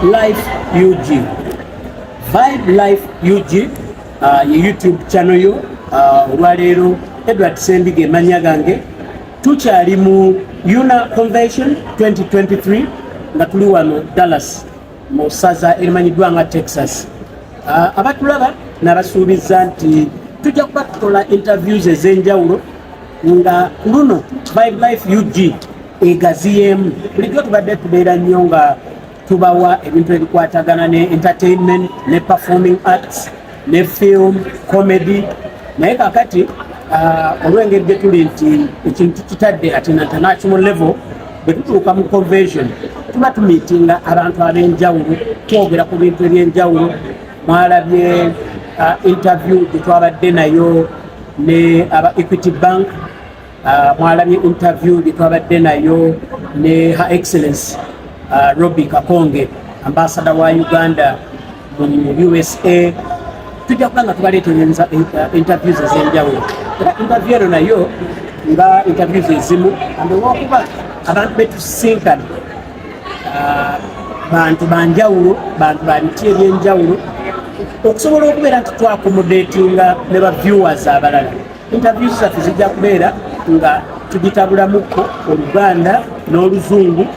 Life UG. Vibe Life UG, YouTube channel yo, olwaleero Eddy Sendi ge manya gange. Tukyali mu UNAA Convention 2023 nga tuli wano Dallas mu ssaza erimanyiddwa nga Texas. Abatulaba n'abasuubiza nti tujja kuba tukola interviews ez'enjawulo nga luno Vibe Life UG egaziyeemu. Bulijjo tubadde tubeera nnyo nga tubawa ebintu ebikwatagana ne entertainment, ne performing arts, ne film, comedy. Naye kakati olw'engeri gye tuli nti ekintu kitadde at an international level, bwe tutuuka mu convention tuba tumiitinga abantu ab'enjawulo, twogera ku bintu eby'enjawulo. Mwalabye interview gye twabadde nayo ne aba Equity Bank, mwalabye interview gye twabadde nayo ne Her Excellency Robbie Kakonge, ambassador wa Uganda mu USA. Tujja kuba nga tubaleetereza interviews ez'enjawulo. Era interview eno nayo nga interviews ezimu olw'okuba abantu betusinkana bantu banjawulo, bantu banti ebyenjawulo, okusobola okubeera nti twakomodatinga ne ba viewers abalala. Interviews zaffe zijja kubeera nga tugitabulamuko Oluganda n'Oluzungu,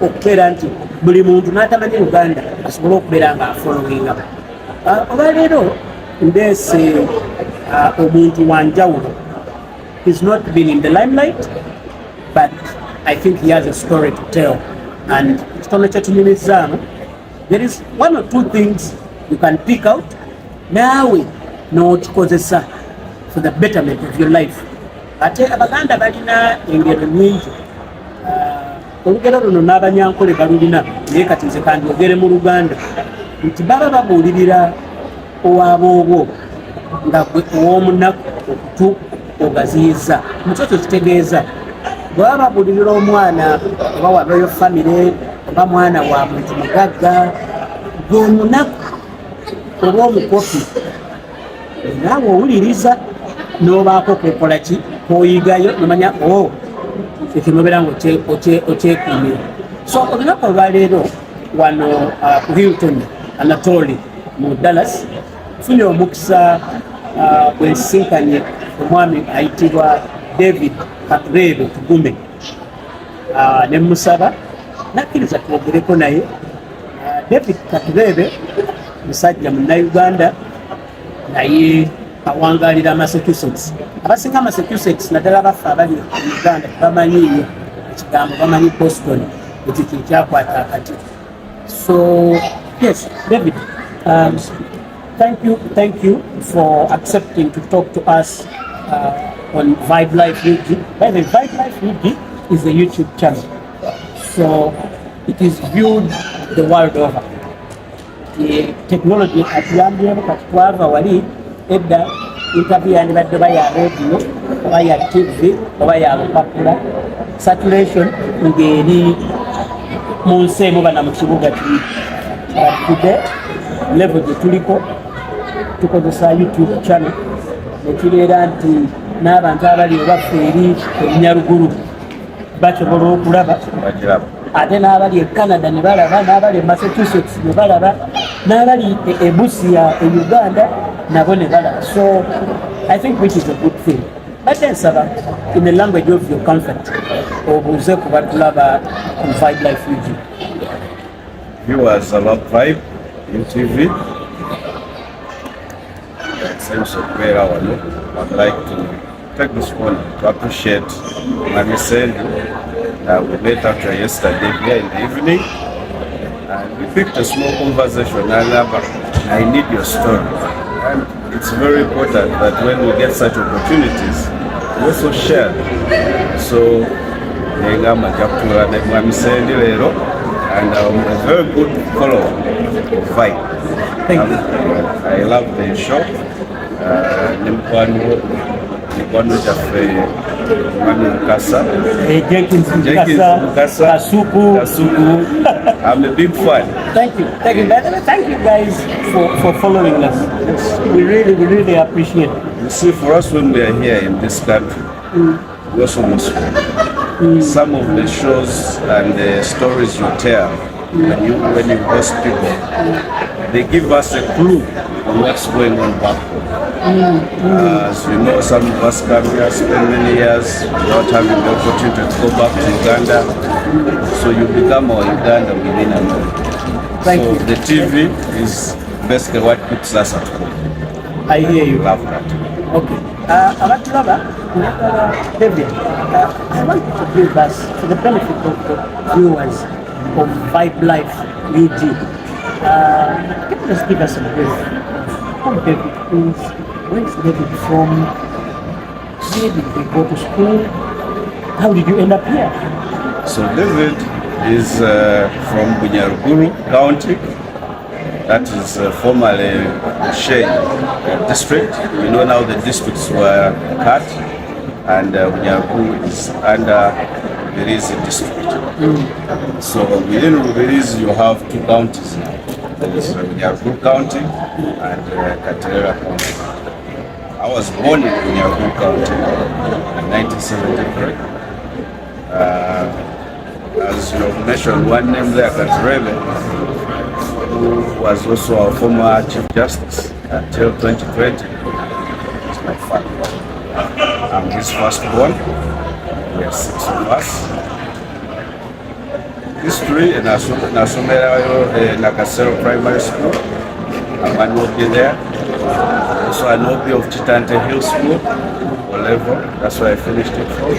okubeera nti buli muntu n'atamanyi Luganda asobole okubeera nga afollowinga. Olwaleero ndeese omuntu wanjawulo. He's not been in the limelight, but I think he has a story to tell. And ekitono kyetunyumizaamu, there is one or two things you can pick out naawe n'okikozesa for the betterment of your life. Ate Abaganda balina engero nnyingi. Olugero luno n'Abanyankole balulina, naye kati nze kandyogere mu Luganda nti baba babuulirira owaabwe nga gwe ow'omunaku okutu ogaziyiza. Mukyo ekyo kitegeeza bwaba babuulirira omwana oba wabeeyo famire oba mwana wa muntu mugagga, gwe omunaku oba omukopi, naawe owuliriza n'obaako kwekola ki k'oyigayo nomanya ekinobeera nga okyekuumira. So olunaku olwaleero wano ku Hilton Anatoli mu Dallas funye omukisa bwensinkanye omwami ayitibwa David Katureebe Tugume, ne musaba nakkiriza twogereko naye. David Katureebe musajja munnauganda, naye awangalira Massachusetts. Abasinga Massachusetts naddala baffe abali mu Uganda bamanyiyo ekigambo, bamanyi Boston, ekyo kyekyakwata akati. So yes, David, thank you for accepting to talk to us on Vibe Life UG. By the way, Vibe Life UG is a YouTube channel, so it is viewed the world over. The technology atuyambyeko kati twava wali edda interview yandibadde ba ya radio oba ya TV oba ya lupapula, saturation ng'eri mu nsi emu bana mu kibuga kiri. But today level gye tuliko tukozesa YouTube channel nekibeera nti n'abantu abali ebaffe eri ebinyaruguru basobola okulaba, ate n'abali e Canada ne balaba, n'abali e Massachusetts ne balaba, n'abali e Busia e Uganda nabo ne balaba. So I think which is a good thing. But then nsaba in the language of your comfort obuuze ku batulaba ku Vibe Life UG. Viewers about Vibe UTV, sense of where I'd like to take this moment to appreciate Eddy Sendi. We met after yesterday here in the evening, and we picked a small conversation. I need your story, and it's very important that when we get such opportunities, we also share. So, I'm Eddy Sendi, and I'm a very good follower of Vibe. Thank you. I love the show. Nikwano chaffe Mami Mukasa, Jenkins Mukasa, Kasuku. I'm a big fan. Thank you. Thank you guys for following us. We really appreciate it. You see, for us when we are here in this country, we also must some of the shows and the stories you tell when you host people, they give us a clue on what's going on back home. As you know, some of us come here, spend many years without having the opportunity to go back to Uganda. So you become our Uganda within America. So the TV is basically what keeps us at home. I hear you. Love that. Okay. David, I want you to give us, for the benefit of the viewers of Vibe Life UG, can you just give us a brief who David is, where is David from, where did he go to school, how did you end up here? So David is from Bunyaruguru County. That is formerly Shane district. You know now the districts were cut, and Bunyaruguru is under Rubirizi district. So within Rubirizi you have two counties now. There is Bunyaruguru County and Katubeere County. I was born in Bunyaruguru County in 1973. As you have mentioned, one name there, Katureebe, who was also our former Chief Justice until 2020. It's my father. I'm his firstborn. We are 6 of us. History in Nakasero Primary School. I'm an OB there. Also an OB of Chitante Hill School, O level. That's where I finished it from.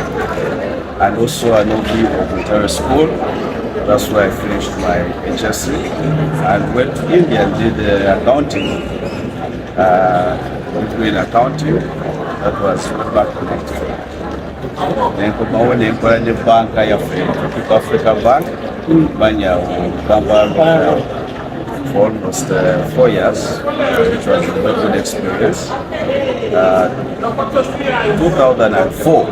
And also an OB of Military School. That's where I finished my HSC. And went to India and did accounting. Between accounting, that was back in 1994. Then when I went to bank, I have Africa Bank, Banya, for almost 4 years, which was a very good experience. 2004,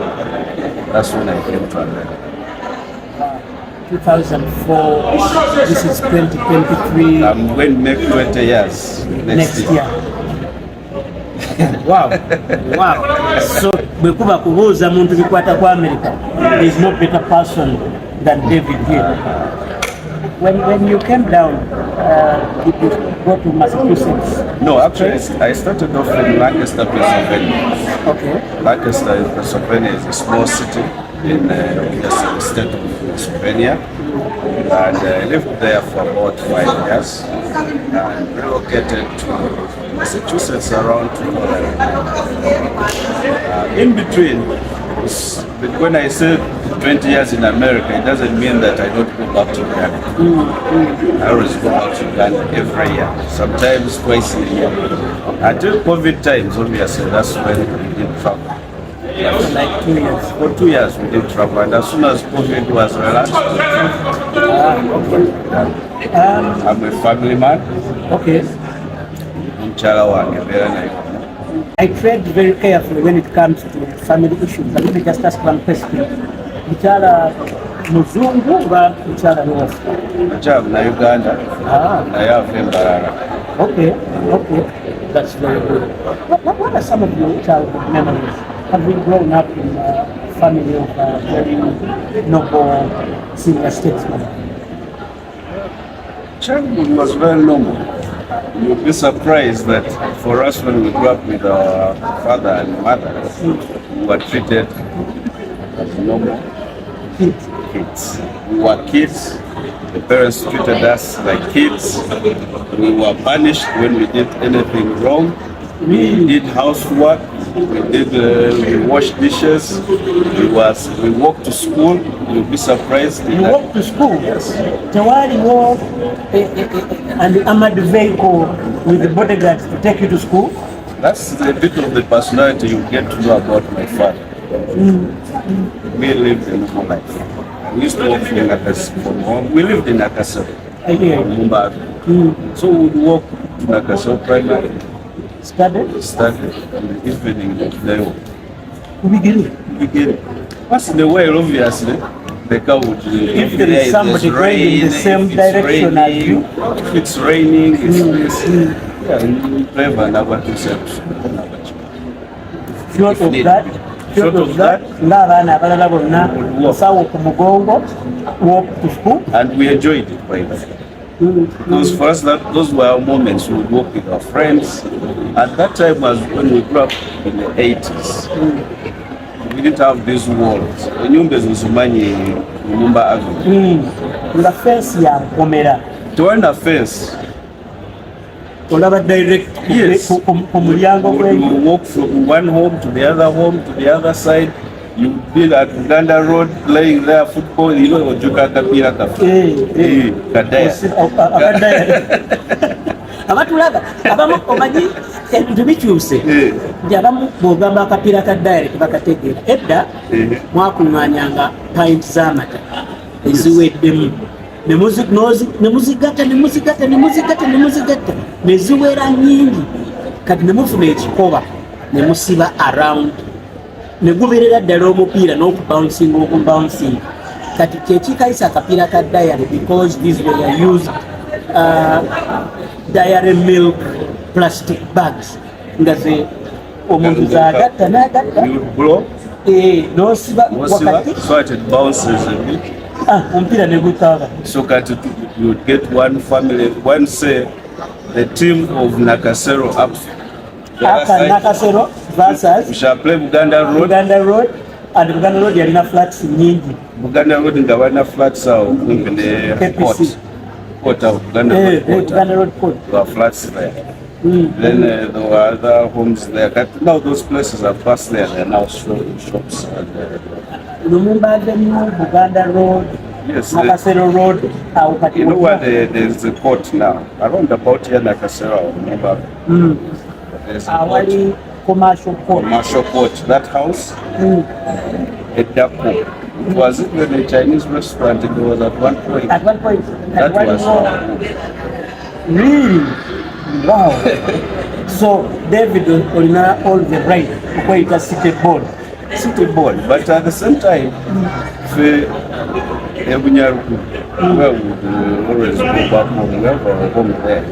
that's when I came to America. 2004, this is 2023. I'm going to make 20 years next year. Wow. Wow. So, bwekuba kubuuza muntu bikwata kwa America, there is no better person than David here. When you came down, did you go to Massachusetts? No, actually, I started off in Lancaster, Pennsylvania. Okay. Lancaster, Pennsylvania is a small city in the state of Pennsylvania. And I lived there for about 5 years and relocated to Massachusetts around 2011. In between, when I say 20 years in America, it doesn't mean that I don't go back to Uganda. I always go back to Uganda every year, sometimes twice a year. Until COVID times, obviously, that's when we didn't travel. Like 2 years. For 2 years we did travel, and as soon as COVID was relaxed, I'm a family man. Okay. I tread very carefully when it comes to family issues. Let me just ask one question. Mchala muzungu ba mchala mwofu? Mchala na Uganda. Na ya Vembarara. Okay, okay. That's very good. What are some of your childhood memories? Have you grown up in a family of very noble senior statesmen? Childhood was very normal. You'd be surprised that for us when we grew up with our father and mother, we were treated as normal kids. We were kids. The parents treated us like kids. We were punished when we did anything wrong. We did housework. We washed dishes. We walked to school. You'll be surprised. You walked to school? Yes. Tawari walked and the armored vehicle with the bodyguards to take you to school? That's a bit of the personality you get to know about my father. We lived a normal life. We used to walk from home. We lived in Nakasero. Mumbai. So we would walk to Nakasero Primary. Study in the evening. Begin. Once in a while, obviously, the car would. If there is somebody going in the same direction as you. If it's raining, yeah, you play Vanava to set. Short of that, Short of that, ng'abaana abalala bonna osawo ku mugongo walk to school. And we enjoyed it quite well. Because for us, those were our moments. We would walk with our friends. At that time was when we grew up in the 80s. We didn't have these walls. Enyumba ezimanyi Lumumba Avenue. Nga fence ya nkomera. There wasn't a fence. Olaba direct ku mulyango gwe. You walk from one home to the other home to the other side. You be at Uganda Road playing there football. You know ojuka kapira kadaya. Abatulaga abamu omanyi ebintu bikyuse nti abamu bwogamba akapiira ka direct bakategeera edda mwakuŋŋaanyanga pint z'amata eziweddemu nemuzigatta neziwera nnyingi kati nemufuna ekikoba nemusiba around neguberera ddala omupiira n'okubouncing kati kyekikayisa akapiira ka diary because these were used diary milk plastic bags nga ze omuntu zagatta n'agatta n'osiba wakati so that it bounces a bit. Omupiira ne gukaba. So that you would get one family, one say the team of Nakasero up. Nakasero versus we shall play Buganda Road. And Buganda Road yalina flats nyingi. Buganda Road nga balina flats awo kumpi ne port of Buganda Road port. There were flats there. Then there were other homes there. Now those places are past there. They are now shops. Lumumba Avenue, Buganda Road, yes, Nakasero Road. You know what? There's a port now. Around about here, Nakasero, remember? There's a port. Commercial port. That house, Eddy. It was even a Chinese restaurant. It was at one point. That was really wow. So David Olina all the right where it was city board. But at the same time, where we would always go back home. We have our home there,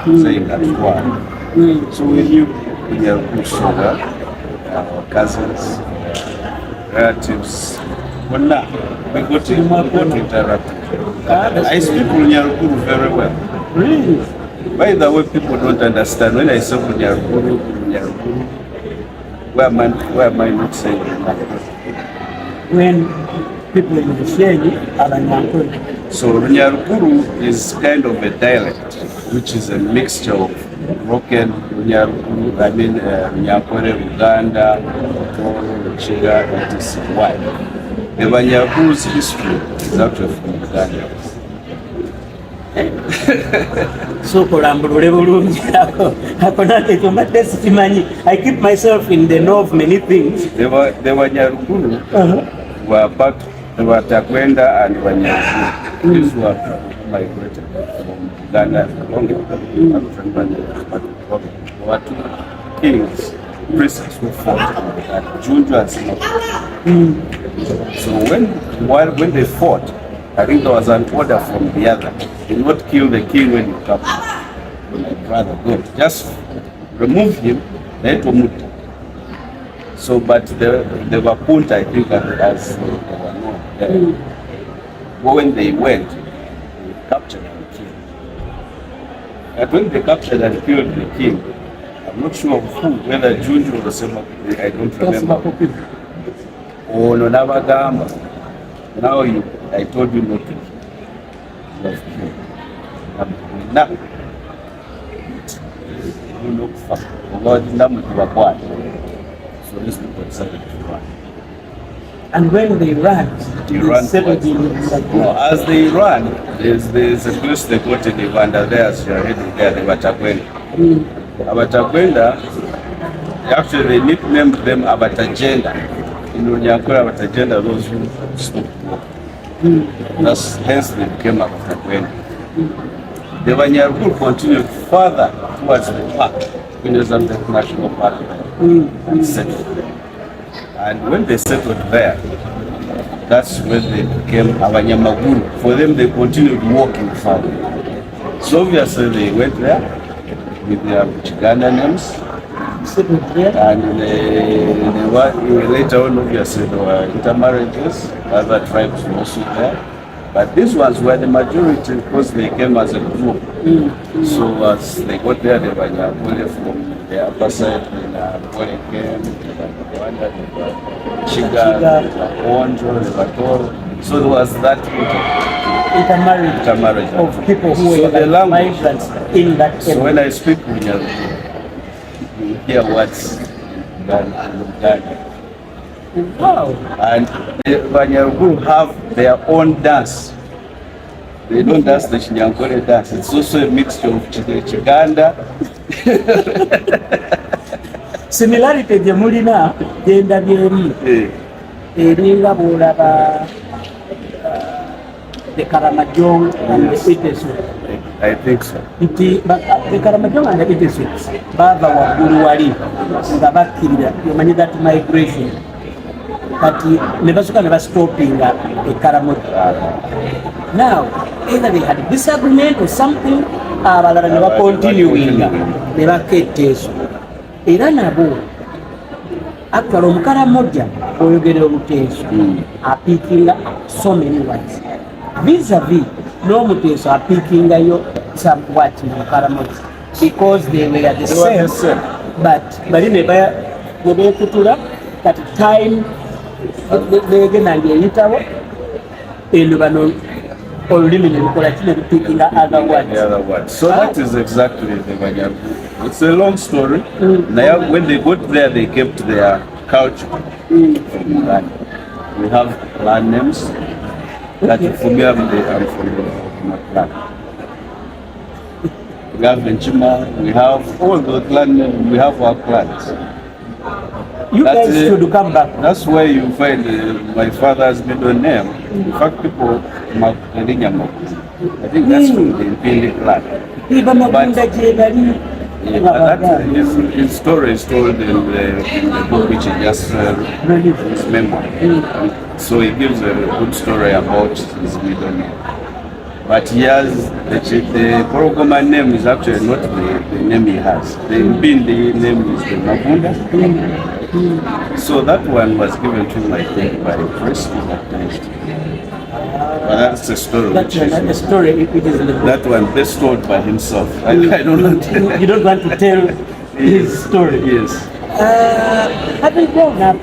saying that one. So we knew our cousins, relatives. But now we got to interact. I speak Nyarukuru very well. Really? By the way, people don't understand when I say Nyarukuru, where am I not saying that? When people in the Sheni are Nyarukuru. So Nyarukuru is kind of a dialect, which is a mixture of broken Nyarukuru, Nyakwere, Uganda, Toro, Chiga, etc. Why? The Nyarukuru's history is actually from Uganda. So kolambulule bulungi ako nate tumbadde sikimanyi. I keep myself in the know of many things. They were Nyarukuru were part of Batakwenda and Nyarukuru. These were migrated from Uganda long ago. There were two kings, priests who fought at Junju and Singapore. So when they fought, I think there was an order from the other. Do not kill the king when you come. My brother, good. Just remove him, let him move. So, but they were put, I think, as they were known there. But when they went, they captured the king. And when they captured and killed the king, I'm not sure who, whether Junju or Singapore, I don't remember. Oh, no, Navagamba. Now I told you not to kill. Now, you look for God, so these people decided to run. And when they ran, as they ran, there's a place they got in Uganda there, as you're heading there, the Batakwenda. Batakwenda, actually they nicknamed them Abatagenda. In Unyankura Abatagenda, those who spoke. That's hence they became Batakwenda. The Nyarukuru continued further towards the park, Queen National Park, and settled. And when they settled there, that's when they became Abanyamaguru. For them, they continued walking further. So obviously they went there with their Chiganda names, settled there. And later on, obviously, there were intermarriages. Other tribes were also there. But these ones were the majority because they came as a group. So as they got there, they were Nyambole from the upper side, Nyambole came, they were Rwanda, they were Chiga, they were Onjo, they were Toro. So there was that intermarriage of people who were migrants in that area. So when I speak Runyarugu, you hear words done. Wow. And the Banyarugu have their own dance. They don't dance the Chinyankole dance. It's also a mixture of Chiganda. Similarity gye mulina genda byeri. Eringa bw'olaba the Karamajong and the Itesu. I think so. The Karamajong and the Itesu bava waggulu wali nga bakkirira yomanyi that migration kati ne basooka ne bastopinga e Karamoja. Now either they had disagreement or something, abalala ne bakontinuinga ne baketta ezo era nabo actually Omukaramoja oyogera Oluteeso apiikinga so many words vis-a-vis n'Omuteeso apiikingayo somewhat in Omukaramoja because they were the same. But bali ne beekutula kati time begenda ng'eyitawo eno bano olulimi ne lukola kino lupiikinga other words. So that is exactly the Banyarugu. It's a long story. Now, when they got there, they kept their culture from Uganda. We have clan names. That for me, I'm from the clan. We have Benchima. We have all the clan names. We have our clans. You guys should come back. That's where you find my father's middle name. In fact, people mark Elinyamo. I think that's from the Mpindi clan. His story is told in the book which he just his memoir. So he gives a good story about his middle name. But he has the Porogoma name is actually not the name he has. The Mpindi name is the Mabunda. So that one was given to him, I think, by a priest. But that's a story. That's a story. It is that one best told by himself. I don't want to. You don't want to tell his story. Yes. Having grown up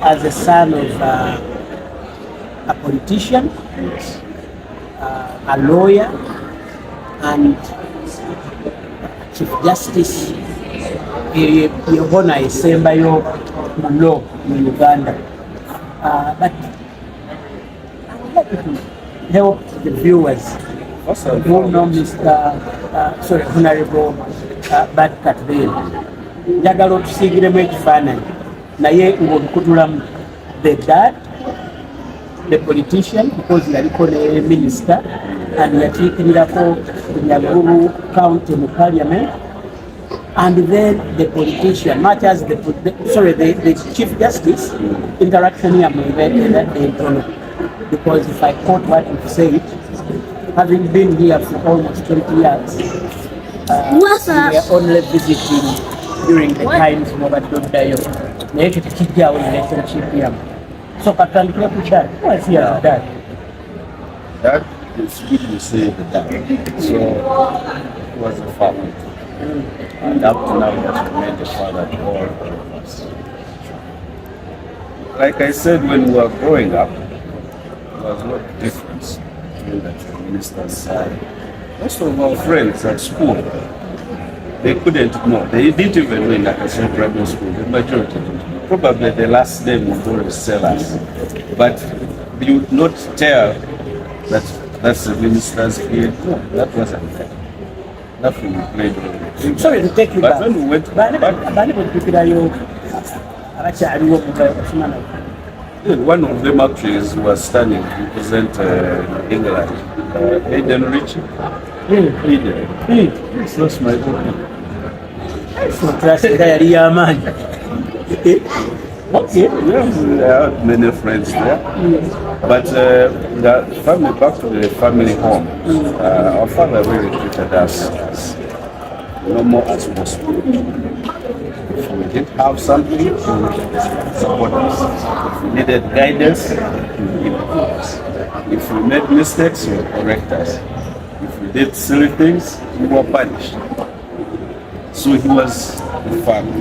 as a son of a politician, Yes. A lawyer, and Chief Justice, yehona esembayo mu law in Uganda. But to help the viewers who know Honorable Bart Katureebe. Njagala otusiigiremu ekifaananyi naye ng'olukutulamu the dad, the politician, because yaliko ne minister and yakiikirirako Nyaguru County mu Parliament, and then the politician, much as the Chief Justice interaction here because if I quote what you said, having been here for almost 20 years, we were only visiting during the times of Dayo. Relationship here. So, Katandikira to dad. Who was here as dad? That is good to say the dad. So, he was a father. And up to now, he has remained a father to all of us. Like I said, when we were growing up, there was no difference between the minister's side. Most of our friends at school, they couldn't know. They didn't even know in Nakasero Primary School. The majority didn't. Probably the last name would always tell us. But you would not tell that that's the minister's kid. No, that wasn't there. Nothing we played with. Sorry to take you back. But when we went back, one of them actually was standing to represent England. Eden Richie. Eden. Yes, that's my book. So trust the man. Okay. Yes, I had many friends there. But the family, back to the family home, our father really treated us as normal as possible. If we didn't have something, he would support us. If we needed guidance, he would give it to us. If we made mistakes, he would correct us. If we did silly things, we were punished. So he was the father.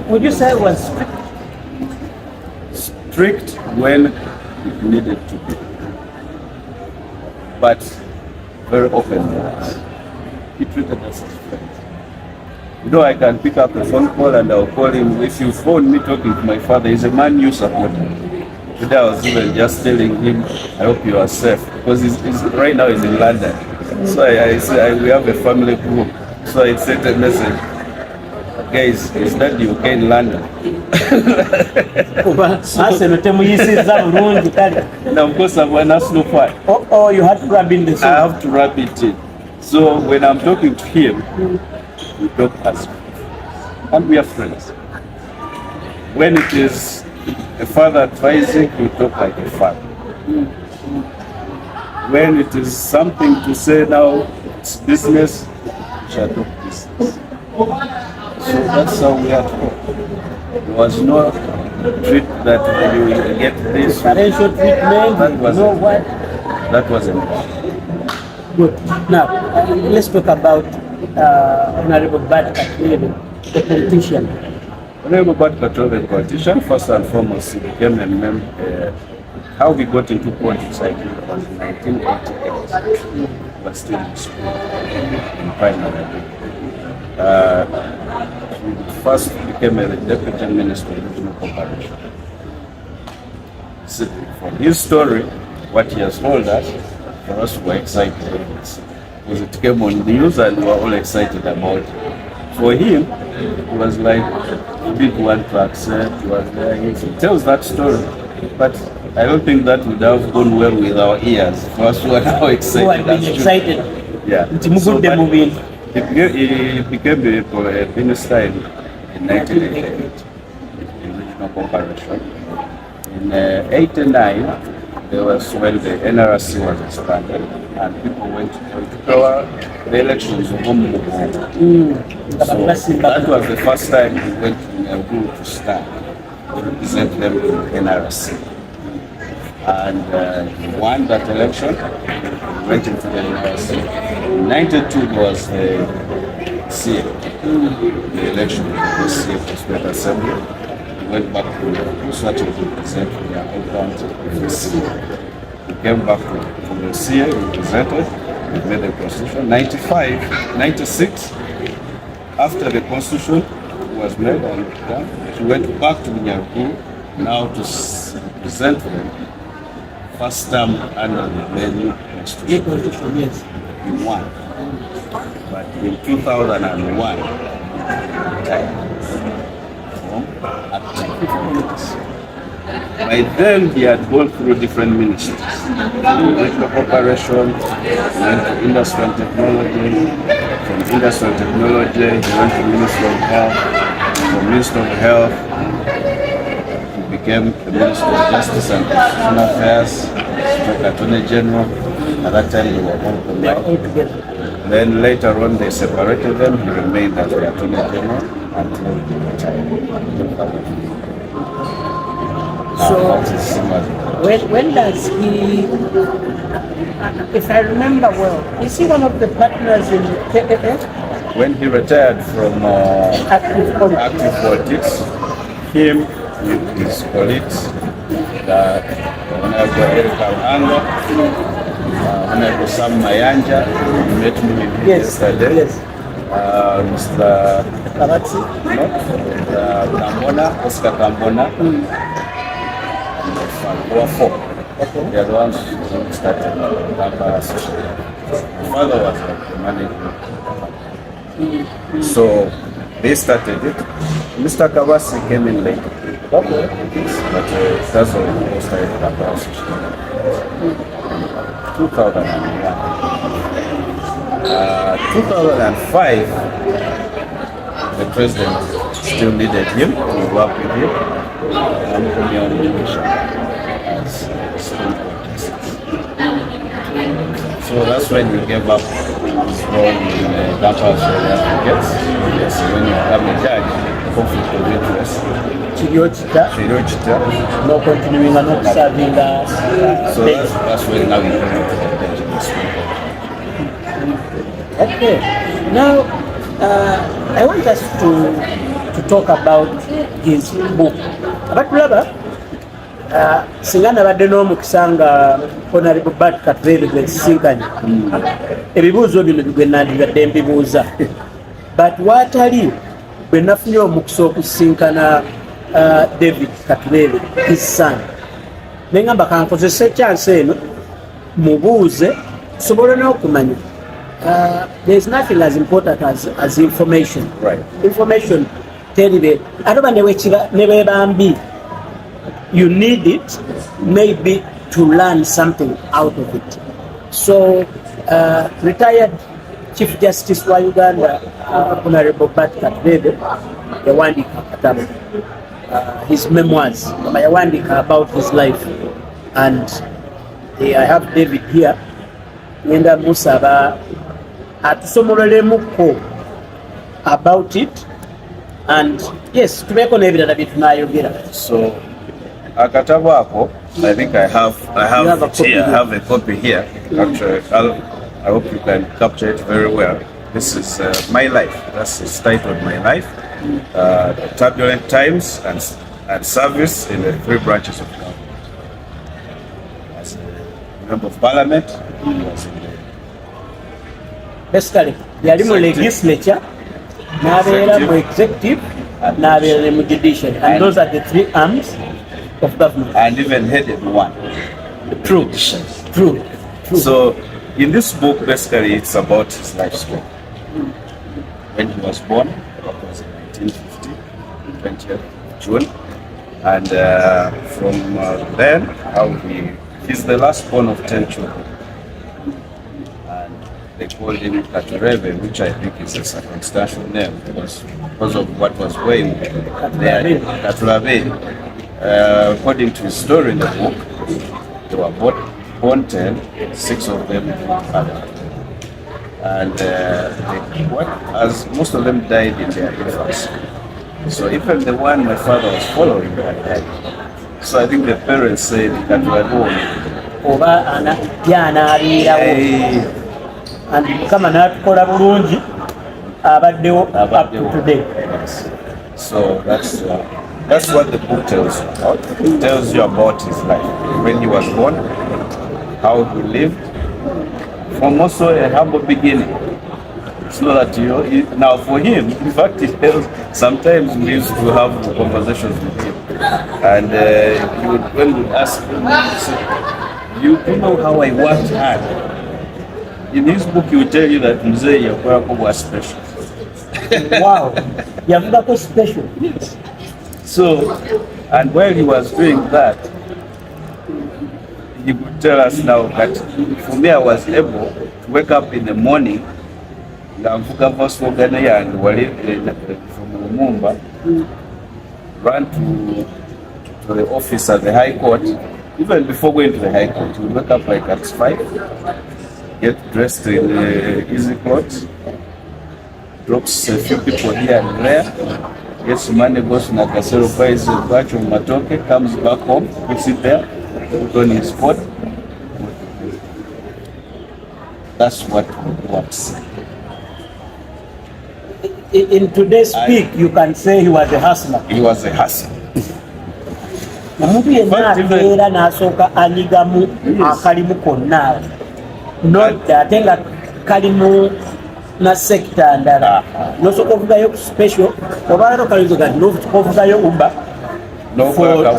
Would you say it was Strict when it needed to be, but very open with us. He treated us as friends. You know, I can pick up a phone call and I'll call him. If you phone me talking to my father, he's a man you supported. Today I was even just telling him, I hope you are safe, because right now he's in London. So we have a family group. So I sent a message, guys, is that you okay in London? And of course, I'm an national fan. Oh, you had to rub in the soup. I have to rub it in. So when I'm talking to him, we talk as friends. And we are friends. When it is a father advising, we talk like a father. When it is something to say now, it's business, we shall talk business. So that's how we are taught. There was no treat that you will get this. Financial treatment, that wasn't. Good. Now, let's talk about Honorable Bart Katureebe, the politician. Honorable Bart Katureebe, the politician, first and foremost, he became a member. How we got into politics, I think, was in 1988. But still in school, in primary. He first became a deputy minister in regional cooperation. So, from his story, what he has told us, for us we were excited because it came on news and we were all excited about it. For him, it was like he didn't want to accept, he was there. He tells that story, but I don't think that would have gone well with our ears. For us who are now excited. Who have been excited. Yeah. So, he became a minister in 1988 in regional cooperation. In 1989, there was when the NRC was expanded and people went to the elections of So that was the first time we went to a group to stand to represent them in NRC. And he won that election, went into the NRC. In 1992 was the CA, the election of the CA Constituent Assembly. He went back to started to represent their own county, the CA. He came back to the CA, represented, he made the constitution. 96, after the constitution was made and done, he went back to Nyaruku now to represent them. First term under the new constitution. Yes. He won. But in 2001, he retired from active politics. By then, he had gone through different ministries. Regional cooperation, he went to industrial technology. From industrial technology, he went to Ministry of Health. From Ministry of Health, became the Minister of Justice and Constitutional Affairs, Attorney General. At that time they were all together. Then later on they separated them. He remained as the Attorney General until he retired. So when does he, if I remember well, is he one of the partners in KAF? When he retired from active politics, him with his colleagues, Honorable Eric Aranga, Honorable Sam Mayanja, who met me with him yesterday, yes. Mr. Karatsi, Kambona, Oscar Kambona, and were four. Okay. They are the ones who started the association. My father was like the manager. So they started it. Mr. Kawasi came in late. Okay. But that's how we started the association. 2001. 2005, the president still needed him to work with him and community education as school practices. So So that's when you gave up his role in compulsory advocates. Yes, when you become a judge, conflict of interest. No continuing and not serving so that's when now you come to the bench. Okay. Now, I want us to talk about his book. But brother, singa nabadde n'omukisa nga Honorable Bart Katureebe gwe nsisinkanye ebibuuzo bino gwe nandibadde mbibuuza but waatali bwe nafunye omukisa okusisinkana David Katureebe his son ne ngamba kankozese chance eno mubuuze tusobole n'okumanya there is nothing as important as information. Right. Information teribe atoba ne bambi you need it maybe to learn something out of it. So retired Chief Justice wa Uganda Honorable Bart Katureebe yawandika katabu his memoirs yawandika about his life and I have David here ngenda musaba atusomolelemuko about it and yes tubeko n'ebirala bye tunayogera. So akatabu ako I think I have it here. I have a copy here. Actually, I hope you can capture it very well. This is my life. That's it's titled My Life. Turbulent times and service in the three branches of government. As a member of parliament, he was in the basically yali mu legislature n'abeera mu executive n'abeera mu judiciary and those are the three arms of government. And even headed one. True. So in this book, basically, it's about his life story. When he was born, that was in 1950, 20th June, and from then, how he's the last born of 10 children, and they called him Katureebe, which I think is a circumstantial name because of what was going there. Katureebe. According to his story in the book, they were born 10, 6 of them father. And as most of them died in their infancy. So even the one my father was following had died. So I think the parents said that we are born. And come and natukola bulungi abaddewo up to today. So that's what the book tells you about. It tells you about his life, when he was born, how he lived, from also a humble beginning. So that now for him, in fact, it tells, sometimes we used to have conversations with him, and when we ask him, he said, you know how I worked hard. In his book, he will tell you that Mzee Yakwako was special. Wow, Yakwako special. Yes. So, and while he was doing that, he would tell us now that for me, I was able to wake up in the morning, and from Lumumba, run to the office at the High Court. Even before going to the High Court, he would wake up like at 5, get dressed in easy clothes, drops a few people here and there, gets money, goes to Nakasero, buys a batch of matoke, comes back home, puts it there, put on his spot. That's what he wants. In today's speak, you can say he was a hustler. He was a hustler. Omuntu yenna ateera n'asooka anyigamu akalimu konna nodda ate nga kalimu na sekita ndala nosooka ovugayo ku special oba kalizo gati novugayo Uber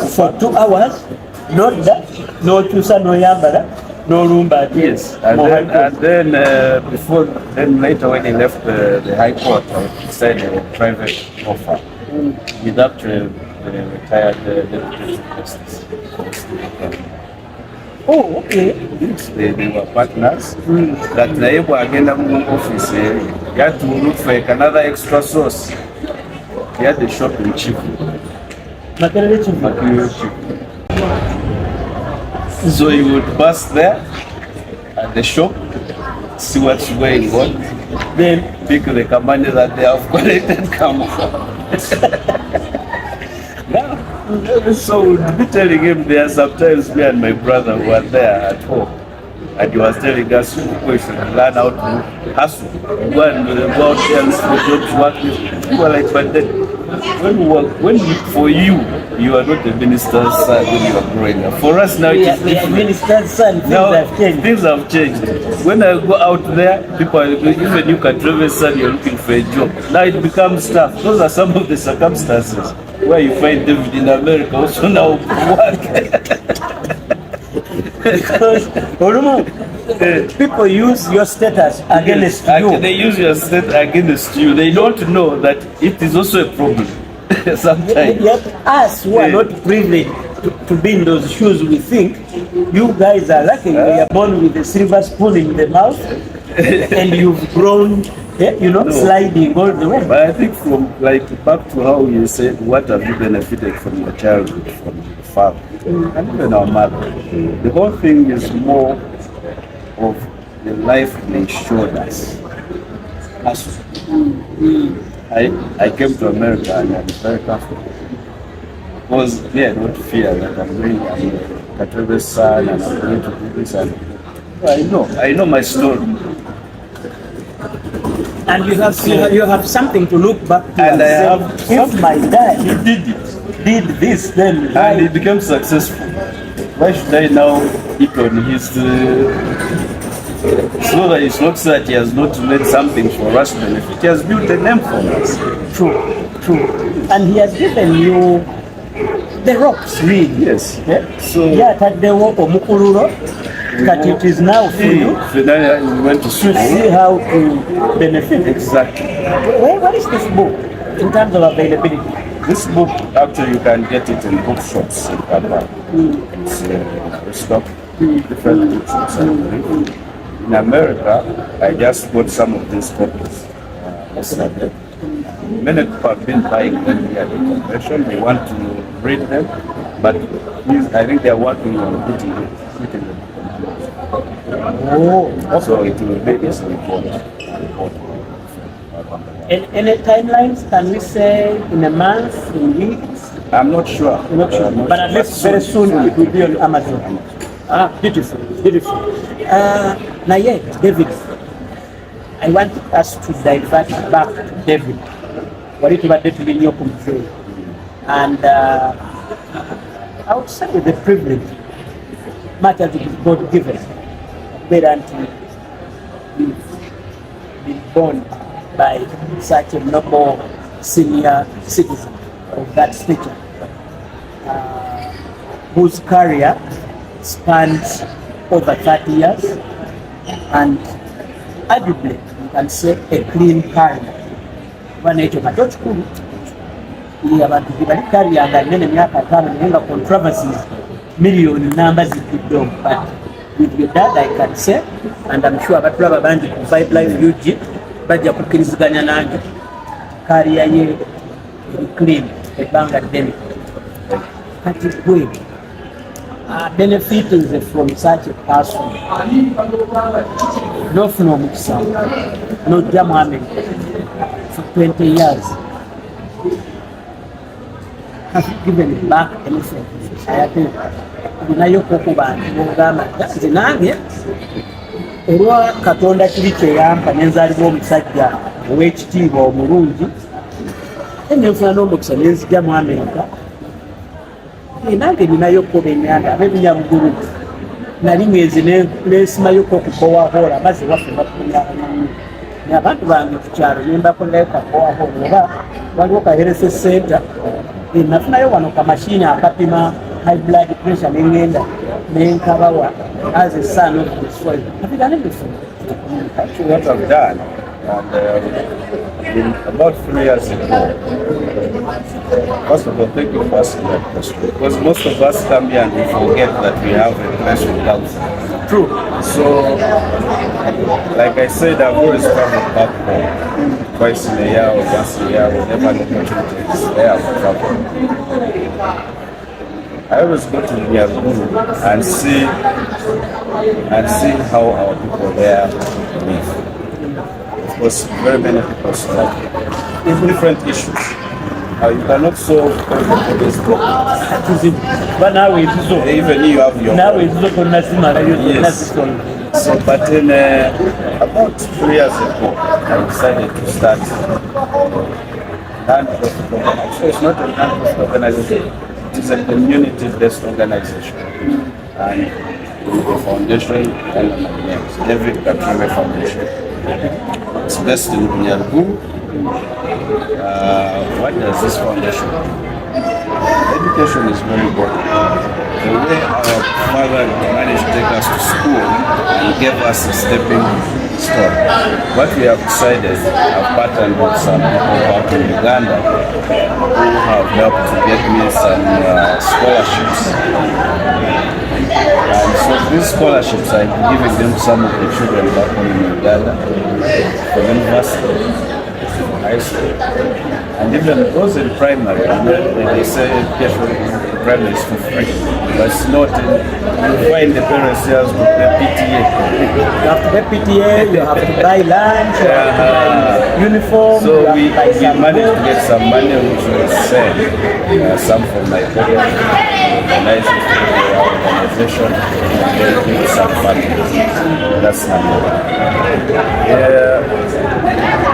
for 2 hours nodda n'okyusa n'oyambala n'olumba ate. Yes, and then later when he left the High Court, he decided a private offer with actually the retired Deputy Justice. Oh, okay. Yes, they were partners. That naye bwagenda mu office, he had to look for another extra source. He had the shop in Chief. Makerere Chief. So he would pass there at the shop, see what's going on, then pick the company that they have collected come from. So we'd be telling him there sometimes me and my brother were there at home, and he was telling us we should learn how to hustle, go and go out there and for jobs, work with. We were like, but then for you are not a minister's son when you are growing up. For us now, it is different. Minister's son, things have changed. When I go out there, people are, even you Katureebe's son, you're looking for a job. Now it becomes tough. Those are some of the circumstances where you find David in America also now work. Because people use your status against you. They use your status against you. They don't know that it is also a problem. Sometimes. Yet us who are not privileged to be in those shoes, we think you guys are lucky. You are born with a silver spoon in the mouth, and you've grown, sliding all the way. But I think from back to how you said, what have you benefited from your childhood, from your father, and even our mother? The whole thing is more of the life they showed us. I came to America and I was very comfortable. Because I don't fear that I'm Katureebe's son and I'm going to do this. And I know my story. And you have something to look back to. And I have if my dad did this, then and he became successful. Why should I now eat on his? So that it's not so that he has not made something for us to benefit. He has built a name for us. True. And he has given you the ropes, really. Yes. So that it is now for you we went to see how to benefit. Exactly. What is this book in terms of availability? This book, actually, you can get it in bookshops in Kampala. It's in stock, different bookshops, I believe. In America, I just bought some of these copies yesterday. Many people have been buying them here at the convention. They want to read them, but I think they are working on putting them. So it will be this report. Any timelines? Can we say in a month, in weeks? I'm not sure. But at least very soon it will be on Amazon. Beautiful. Now, David, I want us to divert back to David. What it was to be in your control. And I would say with the privilege, much as it is God given, to be born by such a noble senior citizen of that stature, whose career spans over 30 years, and arguably you can say a clean career. Ekyo kato kikulu abantu bali karyanga nene myaka 5 nenga controversies million numbers ziddewo, but with your dad I can say, and I'm sure abatulaba bangi ku Vibe Live UG bajja kukkiriziganya nange, career ye eri clean ebbanga ddene. Kati gwe benefiting from such a person nofuna omukisa nojja mu America for 20 years, have you given back anything to society? Nayo koko bantu bogamba nze nange olwa Katonda kiri kyeyampa nenzaalibwa omusajja ow'ekitiibwa omulungi nenfuna n'omukisa nenzija mu America. Nange ninayo kuba enyanda ab'ebinyabuggulu nali mwezi nesimayo okukowahola amazzi waffe bakunyaamu abantu bange ku kyalo nembakonayo kakowahola oba waliwo ka health center nafunayo wano kamashini akapima high blood pressure nengenda nenkabawa as a son of the soil. Have you done it before? Actually, what I've done, and about 3 years ago, first of all, thank you for asking that question, because most of us come here and we forget that we have a place with cancer. True. So, like I said, I've always traveled back home twice in a year or once a year, whenever the opportunity is there, I've traveled. I always go to Nyaruguru and see how our people there live. Of course, very many people struggle with different issues. You cannot solve everybody's problems. But now it's so. Even you have your now it's so yes. So, but in about 3 years ago, I decided to start non-profit organization. So it's not a non-profit organization; it is a community-based organization, and the foundation and my name is David Katureebe Foundation. It's based in Nyaruguru. What does this foundation do? Education is very important. The way our father managed to take us to school and gave us a stepping stone. What we have decided, I've partnered with some people back in Uganda who have helped to get me some scholarships. And so these scholarships, I'm giving them some of the children back home in Uganda for university, high school, and even those in primary. They say education in primary is for free, but it's not. You find the parents here to pay PTA. You have to pay PTA. You have to buy lunch. You have to buy uniform. So we managed to get some money, which we send some from my parents, organize it for the organization, and give some money. That's number one.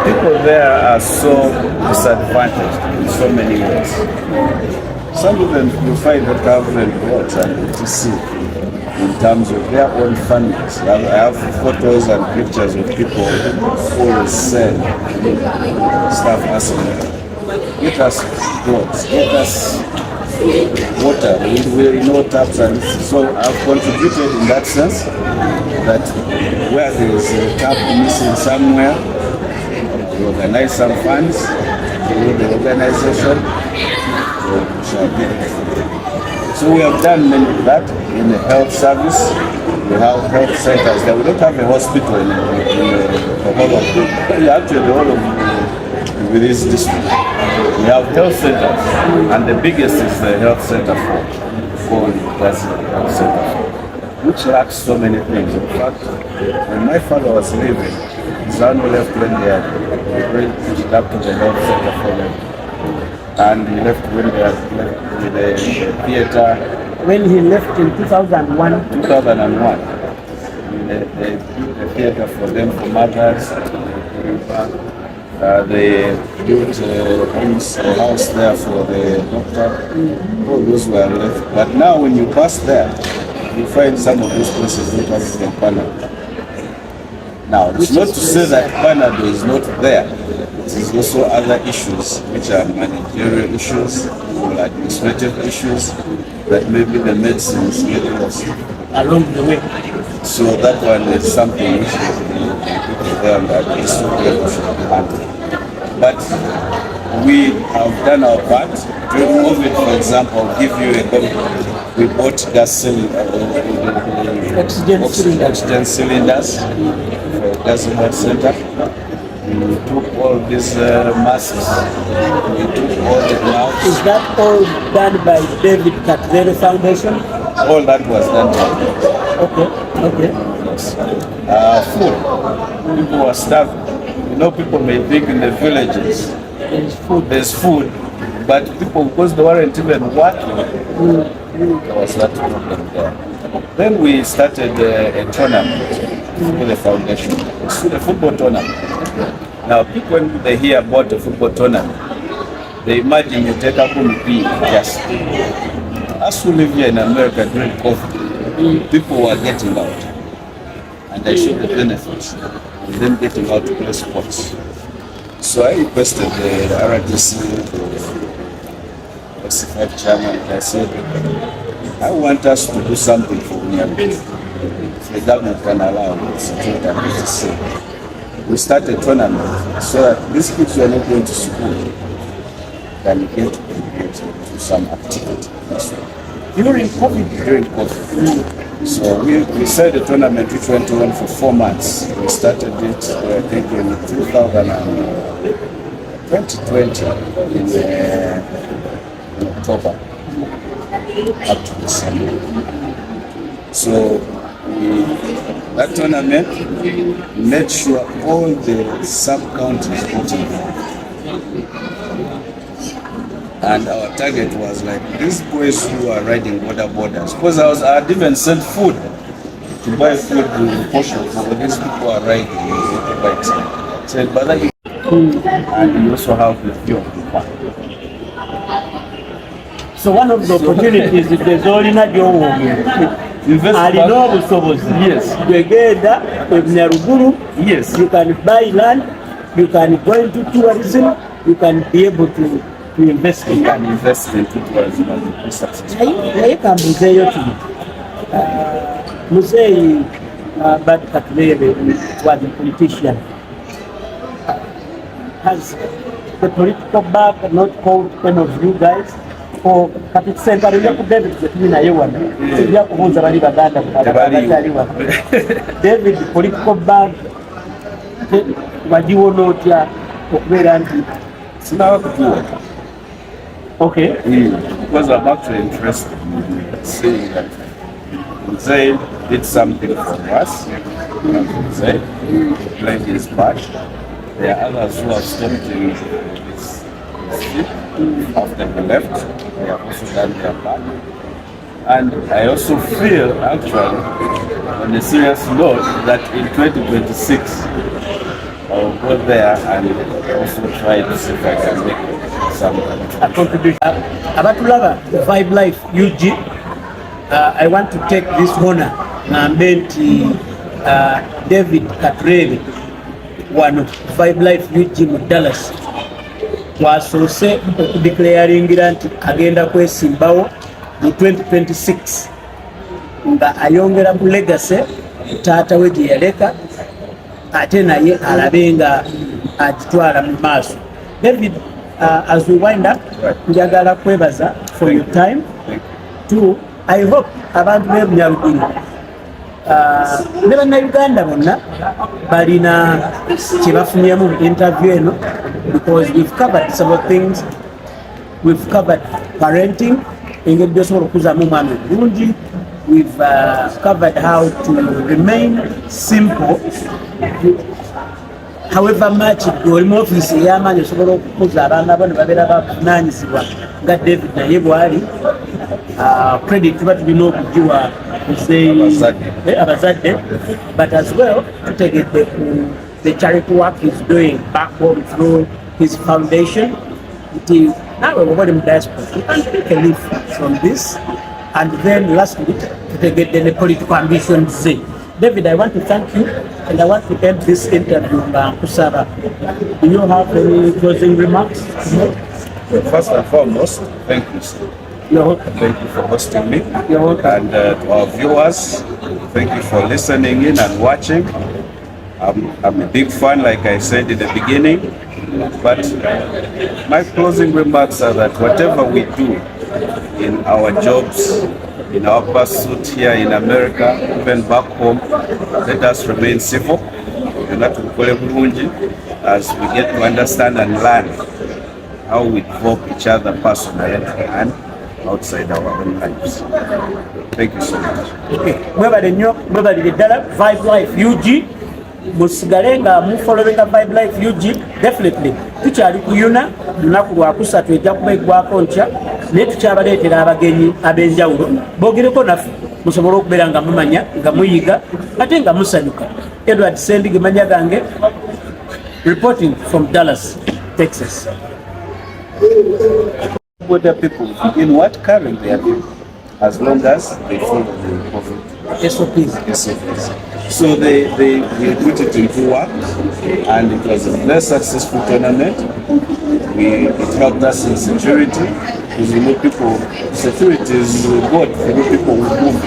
People there are so disadvantaged in so many ways. Some of them you find that government works and etc. in terms of their own families. I have photos and pictures of people who will send stuff asking, get us drugs, get us water, we know taps, and so I've contributed in that sense that where there is a tap missing somewhere, we organize some funds through the organization. So we have done many of that in the health service. We have health centers there. We don't have a hospital in the whole of actually the whole of this district. We have health centers, and the biggest is the health center for health center, which lacks so many things. In fact, when my father was leaving, his son left when they had reached up to the health center for them. And he left when they had left with the theater. When he left in 2001? 2001. They built a theater for them, for mothers. They built a house there for the doctor. All those were left. But now when you pass there, you find some of those places not having a panel. Now, it's not to say that Panado is not there. There's also other issues, which are managerial issues, or administrative issues, that maybe the medicines get lost along the way. So that one is something which is there and that is so good to handle. But we have done our part. During COVID, for example, I'll give you a copy. We bought oxygen cylinders for Gas Health Center. We took all these masks. We took all the gloves. Is that all done by David Katureebe Foundation? All that was done by me. Okay. Yes. Food. People were starving. You know, people may think in the villages there's food, but people, because they weren't even working, there was that problem there. Then we started a tournament with the foundation. It's a football tournament. Now, people, when they hear about a football tournament, they imagine you take up on the just. As we live here in America during COVID, people were getting out, and they showed the benefits of them getting out to play sports. So I requested the RTC, the SFF chairman, and I said, I want us to do something for Nyaruguru. If the government can allow us to do that, we start a tournament so that these kids who are not going to school can get to some activity. During COVID? During COVID. So we started a tournament which went on for 4 months. We started it, I think, in 2020 in October. up to December. So that tournament made sure all the sub-counties got involved. And our target was like these boys who are riding borders. Because I'd even sent food to buy food in portions. So these people are riding bikes. Said, but you and you also have the view of the park. So one of the opportunities is there's only not your home. Alina obusobozi kwegenda ebinyaruguru. Yes, you can buy land, you can go into tourism, you can be able to invest in and invest into tourism and be successful. Naye kambuzeeyo kino muzeeyi Bart Katureebe was a politician. Has the political back not called any of you guys? Or kati sentare ya ku David Katureebe naye wano tujja kubuuza bali baganda abakyali wano. David political back wagiwo n'otya okubeera nti sinawa kutuwa. Okay. Because I'm actually interested in seeing that Zay did something for us. Zay played his part. There are others who have stepped in his seat after he left. They have also done their part. And I also feel, actually, on a serious note, that in 2026, I'll go there and also try to see if I can make some contribution. Abatulaba Vibe Life UG, I want to take this honor and David Katureebe wano Vibe Life UG mu Dallas twasoose okudeclaringira nti agenda kwesimbawo mu 2026 nga ayongera ku legacy taata we gye yaleka ate naye alabe nga agitwala mu maaso. David, as we wind up, njagala kwebaza for your time. Two, I hope abantu b'ebunyaruguru ne bannayuganda bonna balina kye bafunyeemu mu interview eno, because we've covered several things. We've covered parenting, engeri gy'osobola okuzaamu omwana obulungi. We've covered how to remain simple. However much oli mu office ey'amaanyi osobola okukuza abaana abo ne babeera bavunaanyizibwa nga David naye bw'ali. Credit tuba tulina okugiwa abazadde, but as well tutegedde ku the charity work he's doing back home through his foundation. Nti naawe bw'oba oli mu diaspora you can take a leaf from this. And then lastly, tutegedde ne political ambitions ze. David, I want to thank you, and I want to end this interview by Kusaba. Do you have any closing remarks? First and foremost, thank you, sir. You're welcome. Thank you for hosting me. You're welcome. And to our viewers, thank you for listening in and watching. I'm a big fan, like I said in the beginning. But my closing remarks are that whatever we do in our jobs, in our pursuit here in America, even back home, let us remain civil. As we get to understand and learn how we help each other personally and outside our own lives. Thank you so much. Mwebale nnyo, mwebalire ddala Vibe Life UG. Musigale nga mufollowinga Vibe Life UG. Definitely tukyali kuyuna lunaku lwa kusatu ejja kuba eggwako nkya, naye tukyabaleetera abagenyi ab'enjawulo boogereko naffe musobole okubeera nga mumanya, nga muyiga ate nga musanyuka. Eddy Sendi ge manya gange, reporting from Dallas, Texas. Border people in what current they are doing, as long as they follow the COVID SOPs. So they put it into work, and it was a very successful tournament. It helped us in security, because security is good for people who move.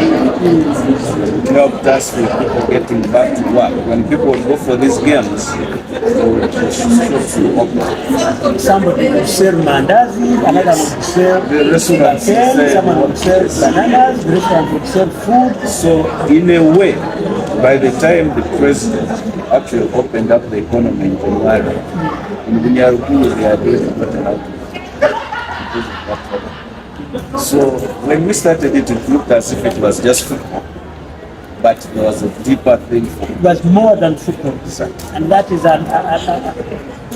It helped us with people getting back to work. When people go for these games, they will somebody will sell mandazi, another will sell the restaurants, someone will sell bananas, the restaurant will sell food. So in a way, by the time the president actually opened up the economy in January, in Bunyaruguru they are doing better out. So when we started it looked as if it was just football, but there was a deeper thing. It was more than football. Exactly. And that is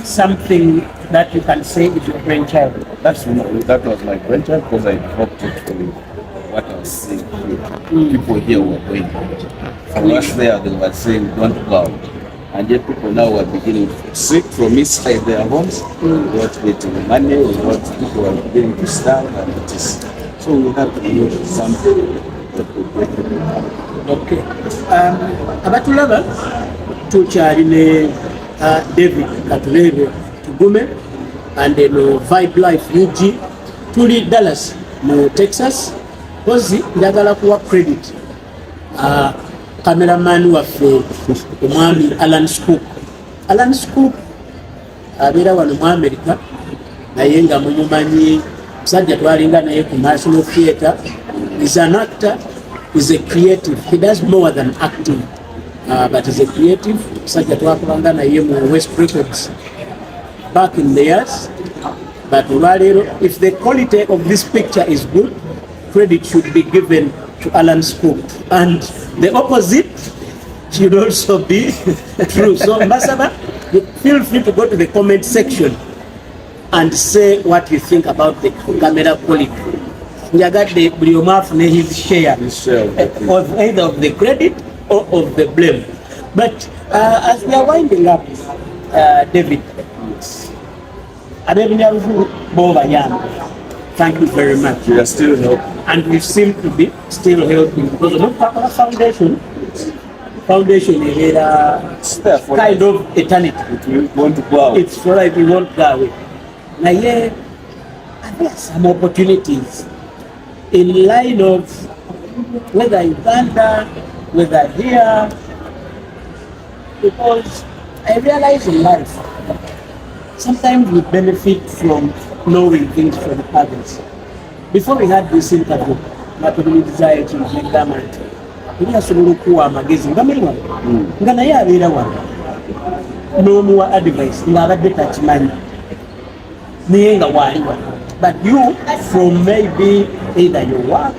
something that you can say is your brainchild. That was my brainchild because I dropped it to what I was seeing. People here were going. For us there, they were saying, don't go out. And yet people now were beginning to seek from inside their homes, not getting money, what people were beginning to starve, and it is. So we have to do something that would make it happen. Okay. Abatulaba tukyali ne David Katureebe Tugume and Vibe Life UG tuli Dallas mu Texas. Kozi njagala kuwa credit cameraman waffe omwami Alan Scoop abeera wano mu America naye nga mumumanyi musajja twalinga naye ku National Theatre. Is an actor, is a creative. He does more than acting, but is a creative. Musajja twakolanga naye mu West Records back in the years. But if the quality of this picture is good, credit should be given to Alan Scoop, and the opposite should also be true. So Ambassador, feel free to go to the comment section and say what you think about the camera quality. Njagadde buli omu afune his share of either of the credit or of the blame. But as we are winding up, David, thank you very much. We are still helping. And we seem to be still helping because the Pakala Foundation is kind of eternity. It won't go out. It's for like we won't go away. Now, yeah, there are some opportunities in line of whether Uganda, whether here, because I realize in life, sometimes we benefit from knowing things from others. Before we had this interview, we desire to make government. We are so kuwa magazine. Ngameliwa. Ngana ya abira wa. No more advice. Ngabadde touchman. Niyenga waliwa. But you, from maybe either your work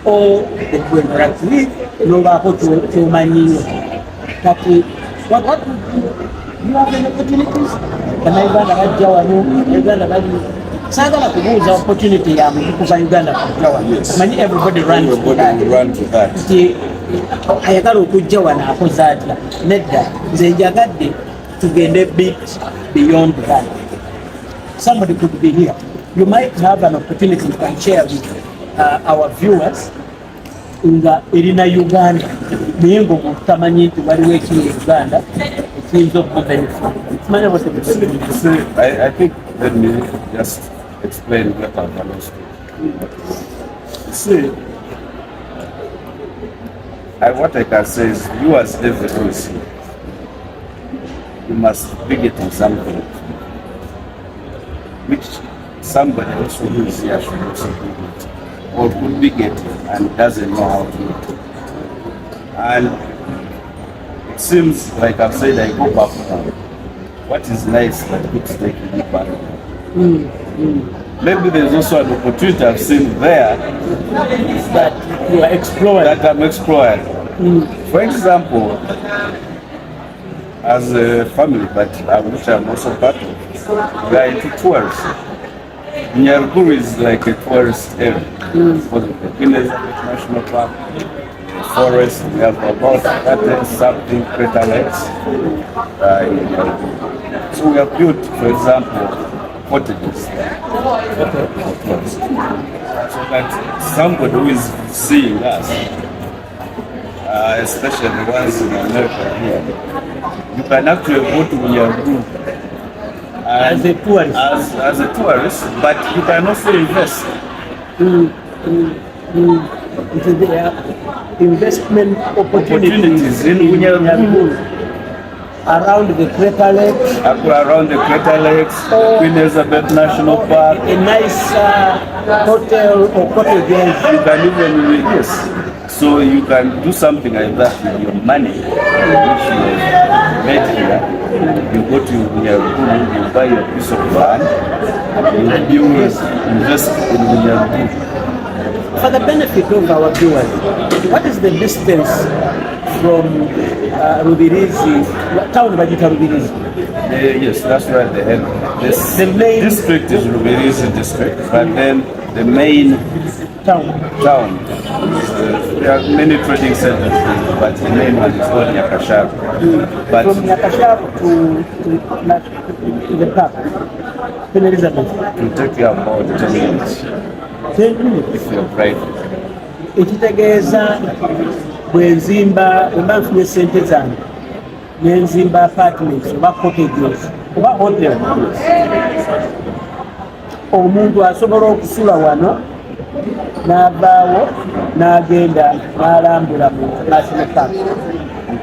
or the people interact with, no bako to manyiyo. Kati, what you have any opportunities? Kana Uganda bajja wano, Uganda bajja. Sagala kubuuza opportunity ya kuva Uganda kujja wano. Manyi everybody runs to that. Ayagala okujja wano akoze atya. Nedda, nze njagadde tugende bit beyond that. Somebody could be here. You might have an opportunity you can share with our viewers nga erina Uganda naye ng'omutamanyi nti waliwo ekiri Uganda ekiyinza okubenefit. I think let me just explain what I'm going to do. See, what I can say is you as David is here, you must be getting something which somebody else who is here should also be getting, or could be getting and doesn't know how to do it. And it seems like I've said, I go back home. What is nice that it's taking me back home. Maybe there's also an opportunity I've seen there that you are exploring. That I'm exploring. For example, as a family, but which I'm also part of, we are into tourism. Nyaruguru is like a tourist area for the National Park, forest. We have about 30-something crater lakes in Nyaruguru. So we have built, for example, cottages so that somebody who is seeing us, especially the ones in America here, you can actually go to Nyaruguru as a tourist, but you can also invest into the investment opportunities in Nyaruguru. Around the crater lakes, Queen Elizabeth National Park, a nice hotel or cottages. You can even so you can do something like that with your money, which you made here. You go to Nyaruguru, you buy a piece of land, you invest in Nyaruguru. For the benefit of our viewers, what is the distance from Rubirizi, town Bajita Rubirizi? Yes, that's right. The main district is Rubirizi district, but then the main town. There are many trading centers, but the main one is called Nyakasharu. But from Nyakasharu to the park, Queen Elizabeth. it will take you about 10 minutes 10 minutes. if you're driving. Ekitegeeza bwe nzimba nfunye ssente zange ne nzimba apartments oba cottages oba hotel, omuntu asobola okusula wano n'avaawo n'agenda n'alambula mu national park.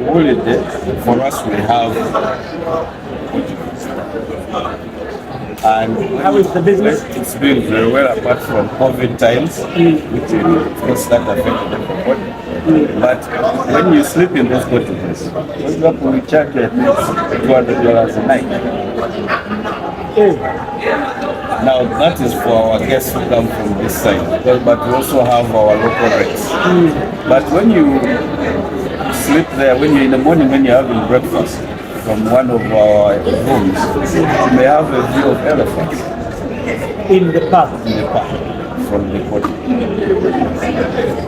Holiday, for us we have, and How is the business? it's doing very well apart from COVID times, which of course that affected everybody. But when you sleep in those cottages, for example, we charge at least $200 a night. Now that is for our guests who come from this side, but we also have our local rates. But when you sleep there, when you're in the morning, when you're having breakfast from one of our rooms, you may have a view of elephants In the park. from the cottage.